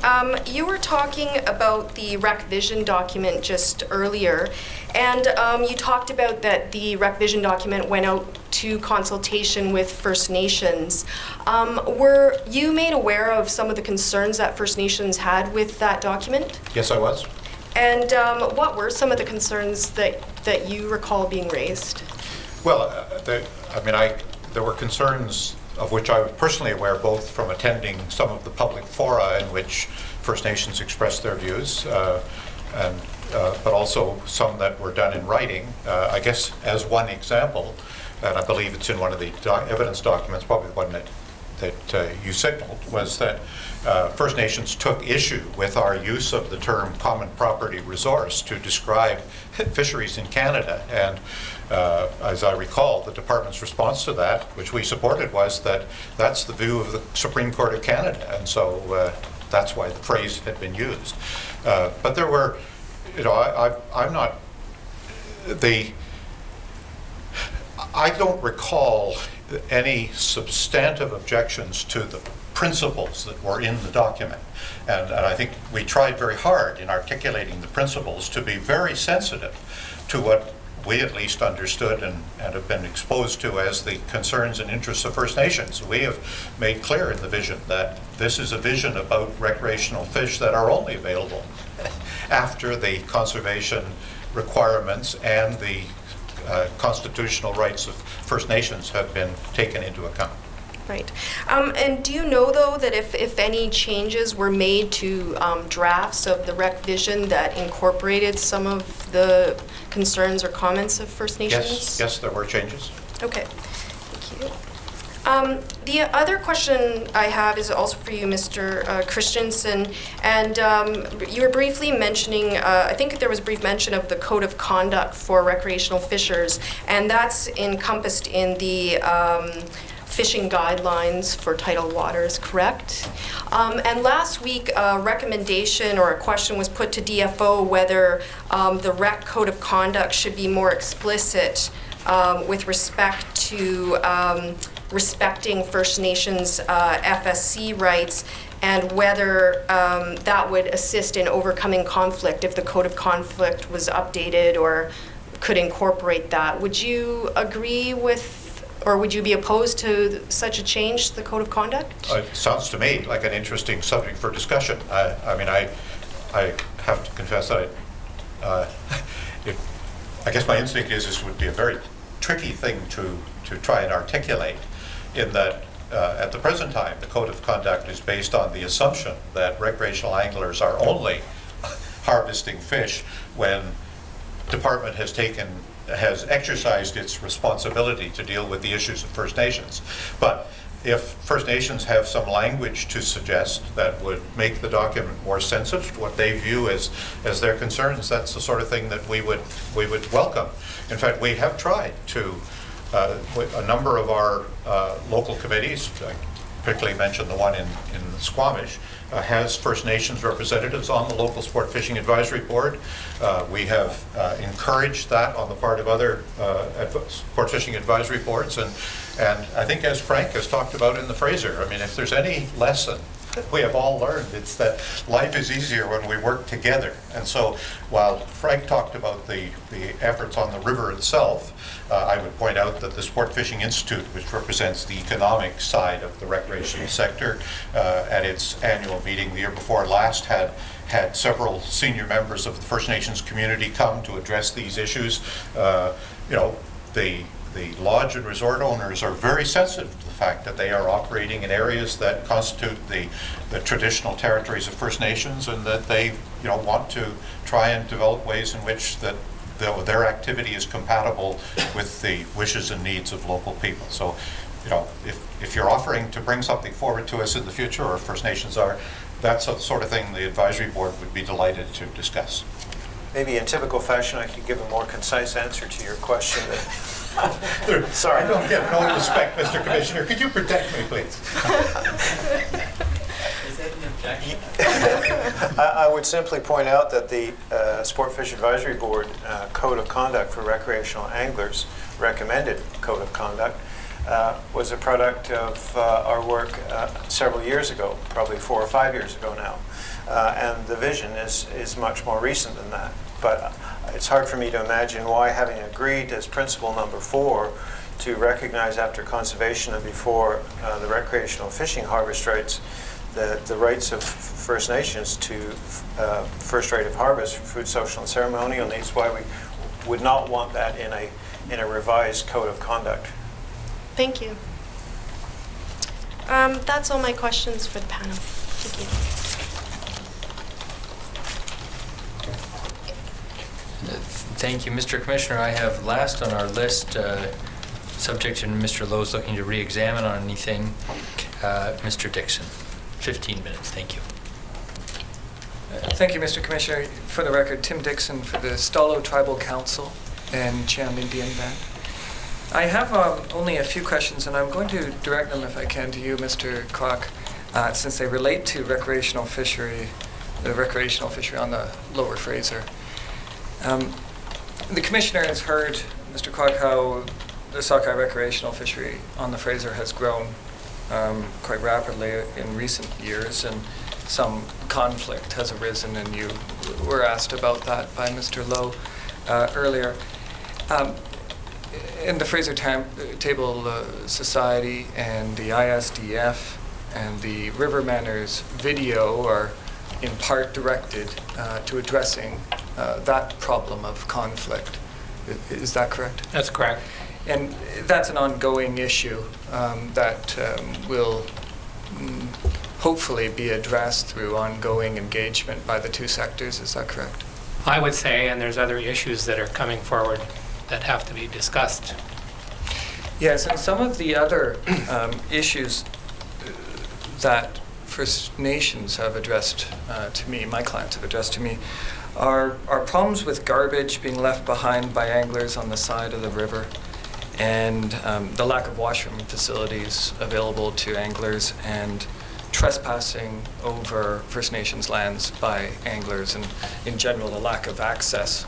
you were talking about the Rec Vision document just earlier, and you talked about that the Rec Vision document went out to consultation with First Nations. Were you made aware of some of the concerns that First Nations had with that document? Yes, I was. And what were some of the concerns that you recall being raised? Well, there were concerns of which I was personally aware, both from attending some of the public fora in which First Nations expressed their views, but also some that were done in writing. I guess as one example, and I believe it's in one of the evidence documents, probably the one that you signaled, was that First Nations took issue with our use of the term common property resource to describe fisheries in Canada. And as I recall, the department's response to that, which we supported, was that that's the view of the Supreme Court of Canada, and so that's why the phrase had been used. But there were, I don't recall any substantive objections to the principles that were in the document. And I think we tried very hard in articulating the principles to be very sensitive to what we at least understood and have been exposed to as the concerns and interests of First Nations. We have made clear in the vision that this is a vision about recreational fish that are only available after the conservation requirements and the constitutional rights of First Nations have been taken into account. Right. And do you know, though, that if any changes were made to drafts of the Rec Vision that incorporated some of the concerns or comments of First Nations? Yes, there were changes. Okay. Thank you. The other question I have is also for you, Mr. Christensen. And you were briefly mentioning, I think there was a brief mention of the Code of Conduct for Recreational Fishers, and that's encompassed in the fishing guidelines for tidal waters, correct? And last week, a recommendation or a question was put to DFO whether the REC Code of Conduct should be more explicit with respect to respecting First Nations FSC rights, and whether that would assist in overcoming conflict if the Code of Conflict was updated or could incorporate that. Would you agree with, or would you be opposed to such a change to the Code of Conduct? It sounds to me like an interesting subject for discussion. I have to confess that I guess my instinct is this would be a very tricky thing to try and articulate, in that at the present time the Code of Conduct is based on the assumption that recreational anglers are only harvesting fish when department has exercised its responsibility to deal with the issues of First Nations. But if First Nations have some language to suggest that would make the document more sensitive to what they view as their concerns, that's the sort of thing that we would welcome. In fact, we have tried to, a number of our local committees, I particularly mentioned the one in Squamish, has First Nations representatives on the local Sport Fishing Advisory Board. We have encouraged that on the part of other sport fishing advisory boards, and I think, as Frank has talked about in the Fraser, I mean, if there's any lesson we have all learned, it's that life is easier when we work together. And so while Frank talked about the efforts on the river itself, I would point out that the Sport Fishing Institute, which represents the economic side of the recreational sector, at its annual meeting the year before last had several senior members of the First Nations community come to address these issues. The lodge and resort owners are very sensitive to the fact that they are operating in areas that constitute the traditional territories of First Nations, and that they want to try and develop ways in which that their activity is compatible with the wishes and needs of local people. So, if you're offering to bring something forward to us in the future, or First Nations are, that's the sort of thing the advisory board would be delighted to discuss. Maybe in typical fashion, I could give a more concise answer to your question. Sorry. I don't get no respect, Mr. Commissioner. Could you protect me, please? I would simply point out that the Sport Fish Advisory Board Code of Conduct for Recreational Anglers, recommended Code of Conduct, was a product of our work several years ago, probably 4 or 5 years ago now. And the vision is much more recent than that. But it's hard for me to imagine why, having agreed as principle number 4 to recognize after conservation and before the recreational fishing harvest rights, the rights of First Nations to first right of harvest for food, social, and ceremonial needs, why we would not want that in a revised code of conduct. Thank you. That's all my questions for the panel. Thank you. Thank you, Mr. Commissioner. I have last on our list, subject to Mr. Lowe's looking to re-examine on anything, Mr. Dixon. 15 minutes, thank you. Thank you, Mr. Commissioner. For the record, Tim Dixon for the Stalo Tribal Council and Cham Indian Band. I have only a few questions, and I'm going to direct them, if I can, to you, Mr. Kwok, since they relate to recreational fishery, the recreational fishery on the Lower Fraser. The Commissioner has heard, Mr. Kwok, how the sockeye recreational fishery on the Fraser has grown quite rapidly in recent years, and some conflict has arisen, and you were asked about that by Mr. Lowe earlier. In the Fraser Table Society and the ISDF and the River Manners video are in part directed to addressing that problem of conflict. Is that correct? That's correct. And that's an ongoing issue that will hopefully be addressed through ongoing engagement by the two sectors. Is that correct? I would say, and there's other issues that are coming forward that have to be discussed. Yes, and some of the other issues that First Nations have addressed to me, my clients have addressed to me, are problems with garbage being left behind by anglers on the side of the river, and the lack of washroom facilities available to anglers, and trespassing over First Nations lands by anglers, and in general the lack of access,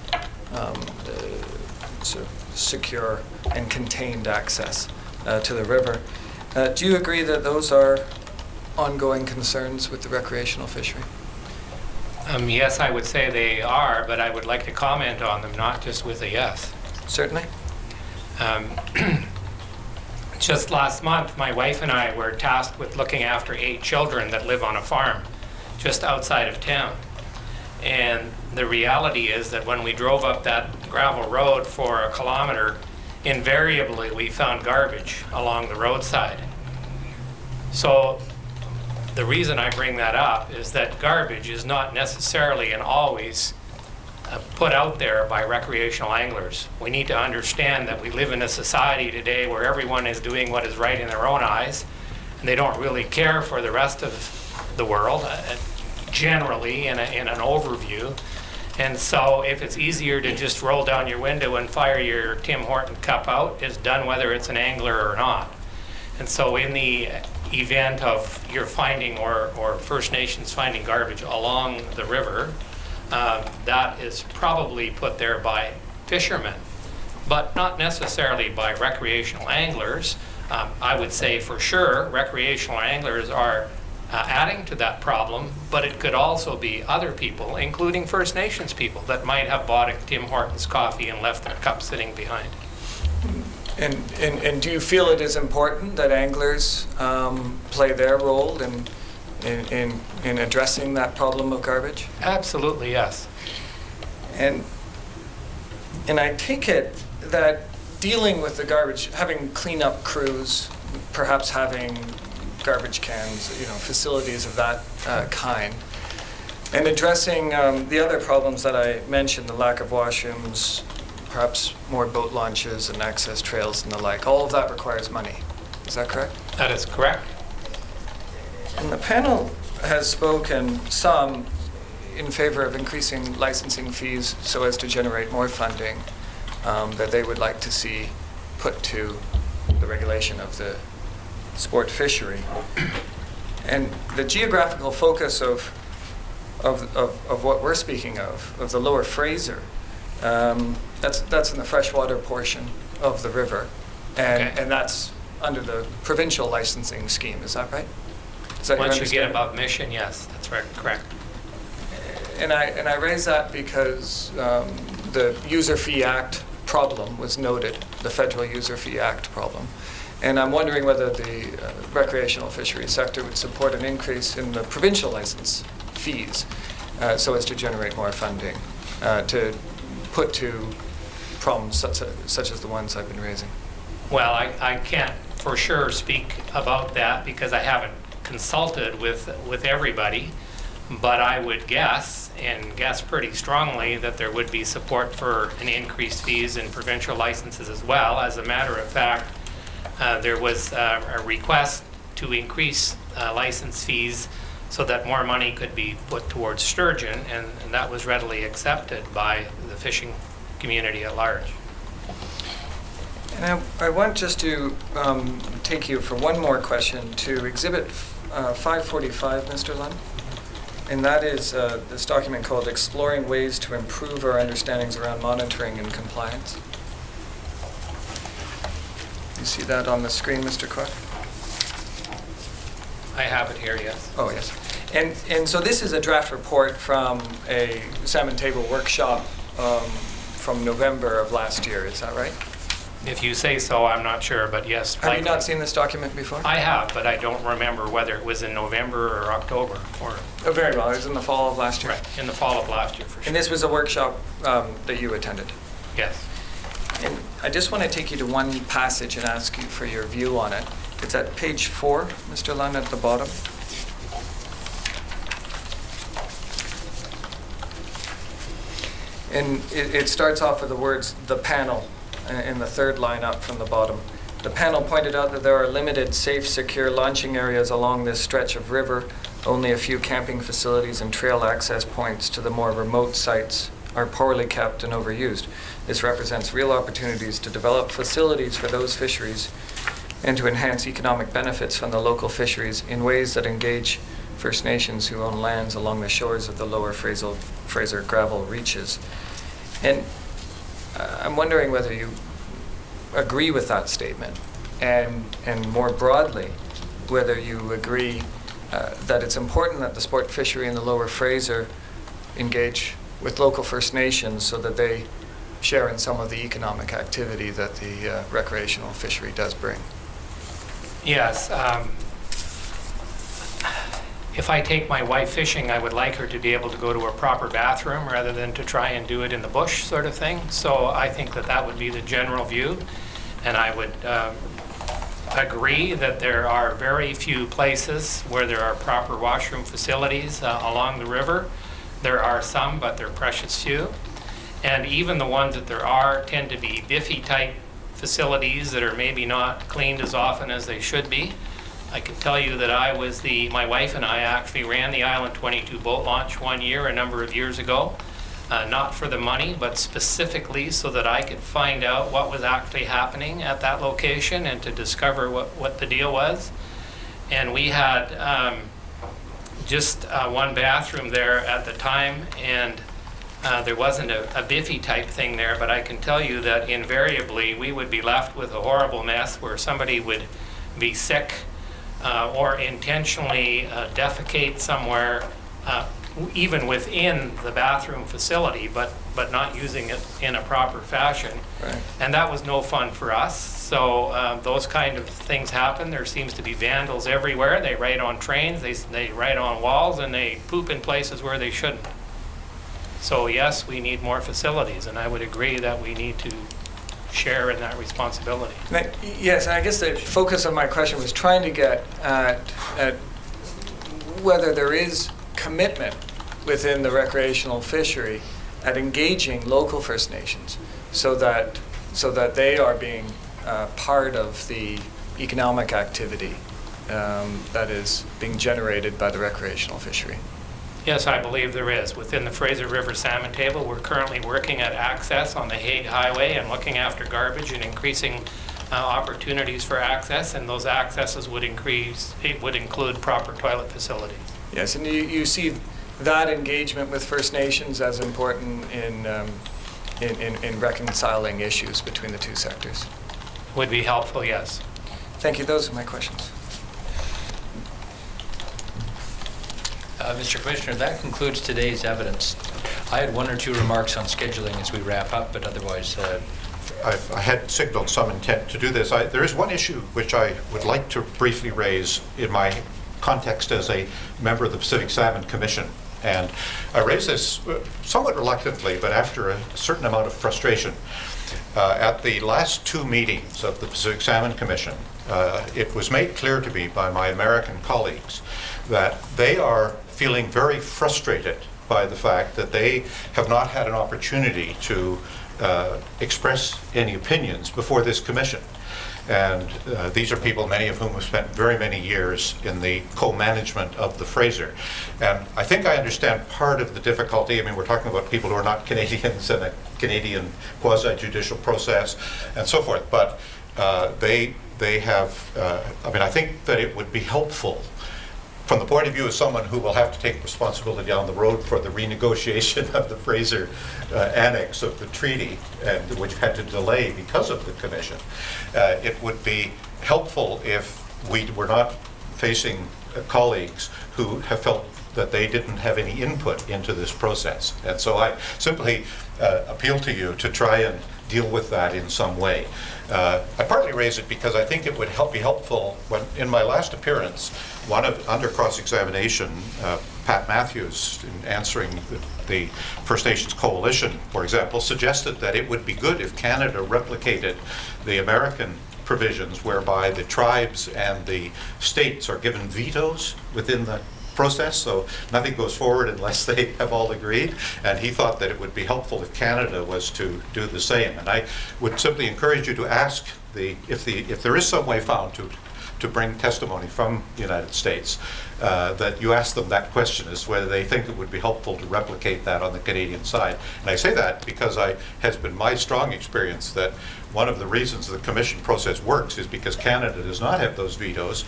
secure and contained access to the river. Do you agree that those are ongoing concerns with the recreational fishery? Yes, I would say they are, but I would like to comment on them, not just with a yes. Certainly. Just last month, my wife and I were tasked with looking after 8 children that live on a farm just outside of town. And the reality is that when we drove up that gravel road for a kilometer, invariably we found garbage along the roadside. So the reason I bring that up is that garbage is not necessarily and always put out there by recreational anglers. We need to understand that we live in a society today where everyone is doing what is right in their own eyes, and they don't really care for the rest of the world, generally in an overview. And so if it's easier to just roll down your window and fire your Tim Horton cup out, it's done whether it's an angler or not. And so in the event of your finding or First Nations finding garbage along the river, that is probably put there by fishermen, but not necessarily by recreational anglers. I would say for sure recreational anglers are adding to that problem, but it could also be other people, including First Nations people, that might have bought a Tim Hortons coffee and left their cup sitting behind. And do you feel it is important that anglers play their role in addressing that problem of garbage? Absolutely, yes. And I take it that dealing with the garbage, having cleanup crews, perhaps having garbage cans, facilities of that kind, and addressing the other problems that I mentioned, the lack of washrooms, perhaps more boat launches and access trails and the like, all of that requires money. Is that correct? That is correct. And the panel has spoken some in favor of increasing licensing fees so as to generate more funding that they would like to see put to the regulation of the sport fishery. And the geographical focus of what we're speaking of the Lower Fraser, that's in the freshwater portion of the river, and that's under the provincial licensing scheme. Is that right? Is that your Once you get understanding? above Mission, yes, that's right, correct. And I raise that because the User Fee Act problem was noted, the Federal User Fee Act problem. And I'm wondering whether the recreational fisheries sector would support an increase in the provincial license fees so as to generate more funding to put to problems such as the ones I've been raising. Well, I can't for sure speak about that because I haven't consulted with everybody, but I would guess, and guess pretty strongly, that there would be support for an increased fees in provincial licenses as well. As a matter of fact, there was a request to increase license fees so that more money could be put towards sturgeon, and that was readily accepted by the fishing community at large. And I want just to take you for one more question to Exhibit 545, Mr. Lund. And that is this document called Exploring Ways to Improve Our Understandings Around Monitoring and Compliance. You see that on the screen, Mr. Clark? I have it here, yes. Oh, yes. And so this is a draft report from a salmon table workshop from November of last year, is that right? If you say so, I'm not sure, but yes. Have you not seen this document before? I have, but I don't remember whether it was in November or October or... Oh, very well. It was in the fall of last year. Right, in the fall of last year, for sure. And this was a workshop that you attended? Yes. And I just want to take you to one passage and ask you for your view on it. It's at page 4, Mr. Lund, at the bottom. And it starts off with the words, "the panel," in the third line up from the bottom. The panel pointed out that there are limited, safe, secure launching areas along this stretch of river. Only a few camping facilities and trail access points to the more remote sites are poorly kept and overused. This represents real opportunities to develop facilities for those fisheries and to enhance economic benefits from the local fisheries in ways that engage First Nations who own lands along the shores of the Lower Fraser gravel reaches. And I'm wondering whether you agree with that statement, and more broadly, whether you agree that it's important that the sport fishery in the Lower Fraser engage with local First Nations so that they share in some of the economic activity that the recreational fishery does bring. Yes. If I take my wife fishing, I would like her to be able to go to a proper bathroom rather than to try and do it in the bush, sort of thing. So I think that that would be the general view. And I would agree that there are very few places where there are proper washroom facilities along the river. There are some, but they're precious few. And even the ones that there are tend to be biffy-type facilities that are maybe not cleaned as often as they should be. I can tell you that my wife and I actually ran the Island 22 boat launch one year, a number of years ago, not for the money, but specifically so that I could find out what was actually happening at that location and to discover what the deal was. And we had just one bathroom there at the time, and there wasn't a biffy type thing there, but I can tell you that invariably we would be left with a horrible mess where somebody would be sick or intentionally defecate somewhere, even within the bathroom facility, but not using it in a proper fashion. Right. And that was no fun for us. So those kind of things happen. There seems to be vandals everywhere. They ride on trains, they ride on walls, and they poop in places where they shouldn't. So yes, we need more facilities, and I would agree that we need to share in that responsibility. Yes, and I guess the focus of my question was trying to get at whether there is commitment within the recreational fishery at engaging local First Nations so that they are being part of the economic activity that is being generated by the recreational fishery. Yes, I believe there is. Within the Fraser River Salmon Table, we're currently working at access on the Hague Highway and looking after garbage and increasing opportunities for access, and those accesses would include proper toilet facilities. Yes, and you see that engagement with First Nations as important in reconciling issues between the two sectors. Would be helpful, yes. Thank you. Those are my questions. Mr. Commissioner, that concludes today's evidence. I had one or two remarks on scheduling as we wrap up, but otherwise... I had signaled some intent to do this. There is one issue which I would like to briefly raise in my context as a member of the Pacific Salmon Commission. And I raise this somewhat reluctantly, but after a certain amount of frustration. At the last two meetings of the Pacific Salmon Commission, it was made clear to me by my American colleagues that they are feeling very frustrated by the fact that they have not had an opportunity to express any opinions before this commission. And these are people, many of whom have spent very many years in the co-management of the Fraser. And I think I understand part of the difficulty. I mean, we're talking about people who are not Canadians and a Canadian quasi-judicial process and so forth. But they have, I mean, I think that it would be helpful from the point of view of someone who will have to take responsibility down the road for the renegotiation of the Fraser annex of the treaty, and which had to delay because of the commission, it would be helpful if we were not facing colleagues who have felt that they didn't have any input into this process. And so I simply appeal to you to try and deal with that in some way. I partly raise it because I think it would be helpful when, in my last appearance, under cross-examination, Pat Matthews, in answering the First Nations Coalition, for example, suggested that it would be good if Canada replicated the American provisions whereby the tribes and the states are given vetoes within the process, so nothing goes forward unless they have all agreed. And he thought that it would be helpful if Canada was to do the same. And I would simply encourage you to ask if there is some way found to bring testimony from the United States, that you ask them that question as to whether they think it would be helpful to replicate that on the Canadian side. And I say that because it has been my strong experience that one of the reasons the commission process works is because Canada does not have those vetoes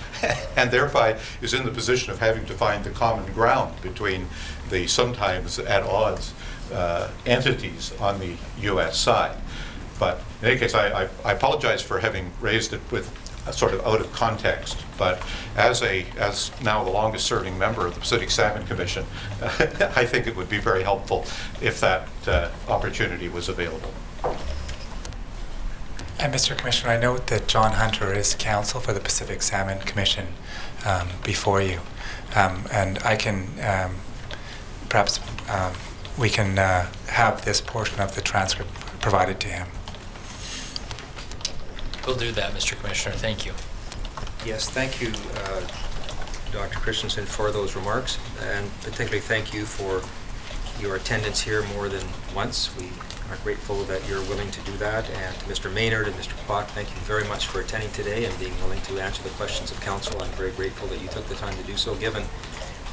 and thereby is in the position of having to find the common ground between the sometimes at odds entities on the U.S. side. But in any case, I apologize for having raised it with sort of out of context, but as now the longest serving member of the Pacific Salmon Commission, I think it would be very helpful if that opportunity was available. And Mr. Commissioner, I note that John Hunter is counsel for the Pacific Salmon Commission before you, and I can perhaps we can have this portion of the transcript provided to him. We'll do that, Mr. Commissioner. Thank you. Yes, thank you, Dr. Christensen, for those remarks, and particularly thank you for your attendance here more than once. We are grateful that you're willing to do that. And to Mr. Maynard and Mr. Kwok, thank you very much for attending today and being willing to answer the questions of council. I'm very grateful that you took the time to do so, given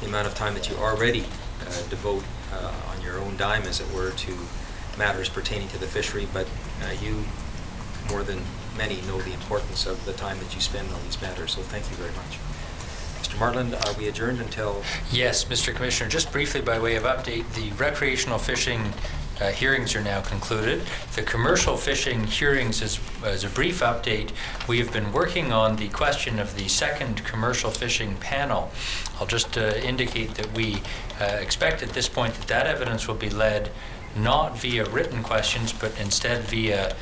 the amount of time that you already devote on your own dime, as it were, to matters pertaining to the fishery. But you, more than many, know the importance of the time that you spend on these matters, so thank you very much. Mr. Martland, are we adjourned until... Yes, Mr. Commissioner, just briefly by way of update, the recreational fishing hearings are now concluded. The commercial fishing hearings, as a brief update, we have been working on the question of the second commercial fishing panel. I'll just indicate that we expect at this point that evidence will be led not via written questions, but instead via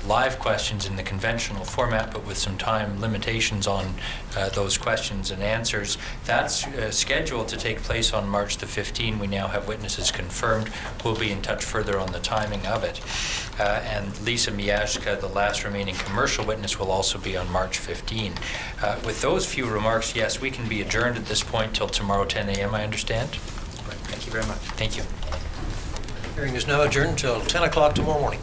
live questions in the conventional format, but with some time limitations on those questions and answers. That's scheduled to take place on March the 15th. We now have witnesses confirmed. We'll be in touch further on the timing of it. And Lisa Miashka, the last remaining commercial witness, will also be on March 15. With those few remarks, yes, we can be adjourned at this point till tomorrow 10 a.m., I understand. Thank you very much. Thank you. Hearing is now adjourned until 10 o'clock tomorrow morning.